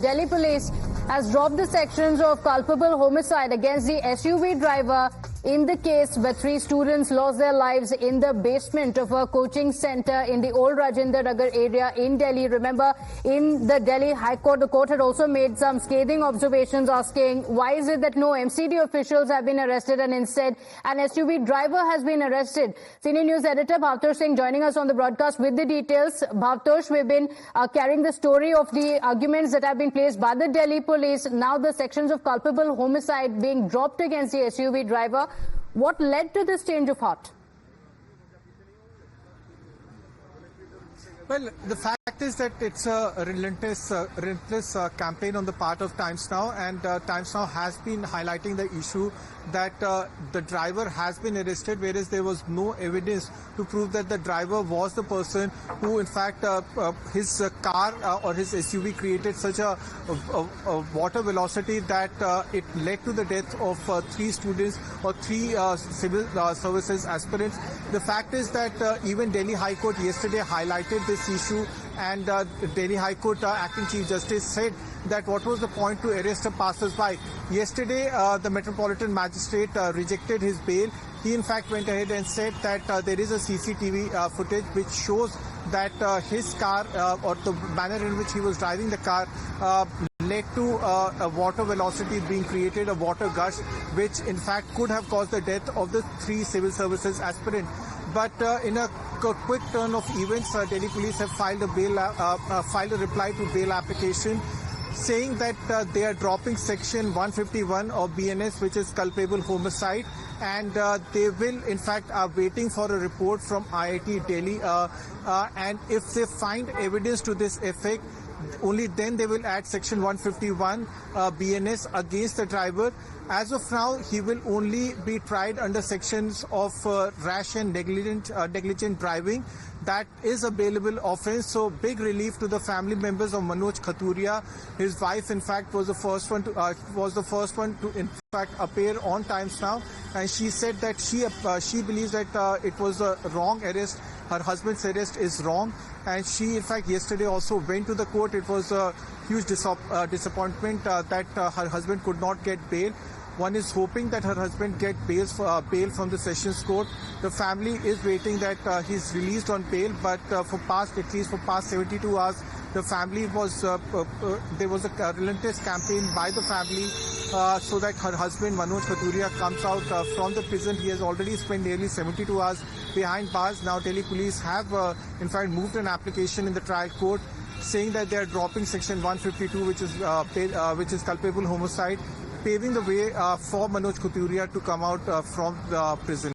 Delhi police has dropped the sections of culpable homicide against the SUV driver in the case where 3 students lost their lives in the basement of a coaching center in the old Rajendra Nagar area in Delhi. Remember, in the Delhi High Court, the court had also made some scathing observations asking why is it that no MCD officials have been arrested and instead an SUV driver has been arrested. Senior News Editor Bhavtosh Singh joining us on the broadcast with the details. Bhavtosh, we've been carrying the story of the arguments that have been placed by the Delhi police. Now the sections of culpable homicide being dropped against the SUV driver. What led to this change of heart? Well, the fact is that it's a relentless campaign on the part of Times Now, and Times Now has been highlighting the issue that the driver has been arrested, whereas there was no evidence to prove that the driver was the person who, in fact, his car or his SUV created such a water velocity that it led to the death of 3 students or 3 civil services aspirants. The fact is that even Delhi High Court yesterday highlighted this issue, and Delhi High Court Acting Chief Justice said that what was the point to arrest a passers-by. Yesterday, the Metropolitan Magistrate rejected his bail. He in fact went ahead and said that there is a CCTV footage which shows that his car or the manner in which he was driving the car led to a water velocity being created, a water gush, which in fact could have caused the death of the 3 civil services aspirants. But in a quick turn of events, Delhi police have filed a reply to bail application, saying that they are dropping section 151 of BNS, which is culpable homicide, and they will, in fact, are waiting for a report from IIT Delhi, and if they find evidence to this effect, only then they will add section 151 BNS against the driver. As of now, he will only be tried under sections of rash and negligent driving. That is a bailable offence. So big relief to the family members of Manoj Khaturiya. His wife, in fact, was the first one to in fact appear on Times Now, and she said that she believes that it was a wrong arrest. Her husband's arrest is wrong, and she, in fact, yesterday also went to the court. It was a huge disappointment that her husband could not get bail. One is hoping that her husband get bail from the Sessions Court. The family is waiting that he's released on bail, but at least for past 72 hours, the family was there was a relentless campaign by the family so that her husband Manoj Khaturiya comes out from the prison. He has already spent nearly 72 hours behind bars. Now Delhi police have in fact moved an application in the trial court saying that they are dropping section 152, which is culpable homicide, paving the way for Manoj Khaturiya to come out from the prison.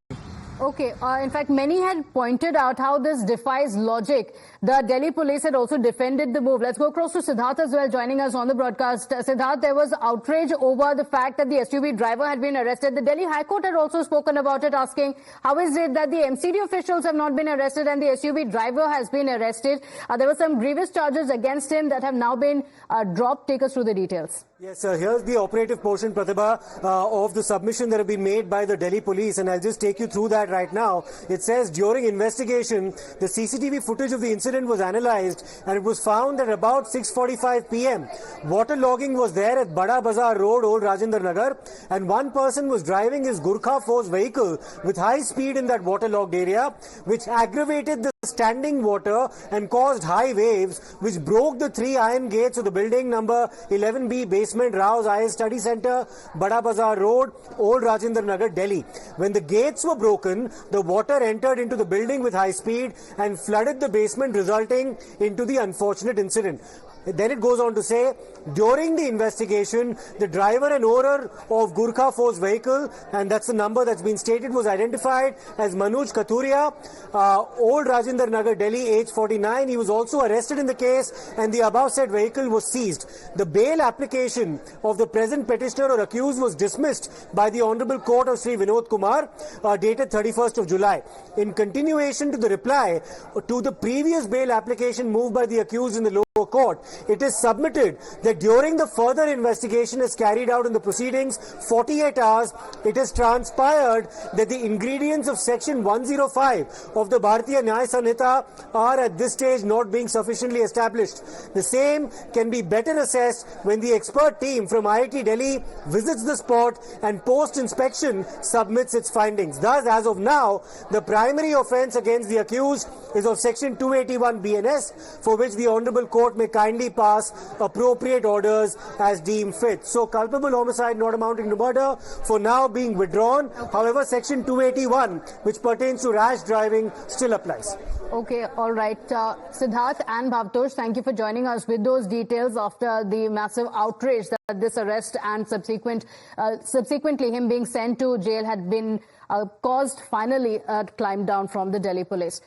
Okay. In fact, many had pointed out how this defies logic. The Delhi police had also defended the move. Let's go across to Siddharth as well, joining us on the broadcast. Siddharth, there was outrage over the fact that the SUV driver had been arrested. The Delhi High Court had also spoken about it, asking how is it that the MCD officials have not been arrested and the SUV driver has been arrested. There were some grievous charges against him that have now been dropped. Take us through the details. Yes, here's the operative portion, Pratibha, of the submission that have been made by the Delhi police, and I'll just take you through that right now. It says during investigation, the CCTV footage of the incident was analyzed, and it was found that about 6:45 p.m. water logging was there at Bada Bazaar Road, Old Rajendra Nagar, and one person was driving his Gurkha Force vehicle with high speed in that waterlogged area, which aggravated the standing water and caused high waves, which broke the 3 iron gates of the building number 11B basement, Rao's IS Study Center, Bada Bazaar Road, Old Rajendra Nagar, Delhi. When the gates were broken, the water entered into the building with high speed and flooded the basement, resulting into the unfortunate incident. Then it goes on to say, during the investigation, the driver and owner of Gurkha Force vehicle, and that's the number that's been stated, was identified as Manoj Khaturiya, Old Rajendra Nagar, Delhi, age 49. He was also arrested in the case, and the above said vehicle was seized. The bail application of the present petitioner or accused was dismissed by the Honorable Court of Sri Vinod Kumar, dated 31st of July. In continuation to the reply to the previous bail application moved by the accused in the court. It is submitted that during the further investigation is carried out in the proceedings, 48 hours, it has transpired that the ingredients of section 105 of the Bharatiya Nyaya Sanhita are at this stage not being sufficiently established. The same can be better assessed when the expert team from IIT Delhi visits the spot and post-inspection submits its findings. Thus, as of now, the primary offence against the accused is of section 281 BNS, for which the Honourable Court may kindly pass appropriate orders as deemed fit. So, culpable homicide not amounting to murder for now being withdrawn. However, section 281, which pertains to rash driving, still applies. Okay, all right. Siddharth and Bhavtosh, thank you for joining us with those details after the massive outrage that this arrest and subsequently him being sent to jail had been caused finally to climb down from the Delhi police.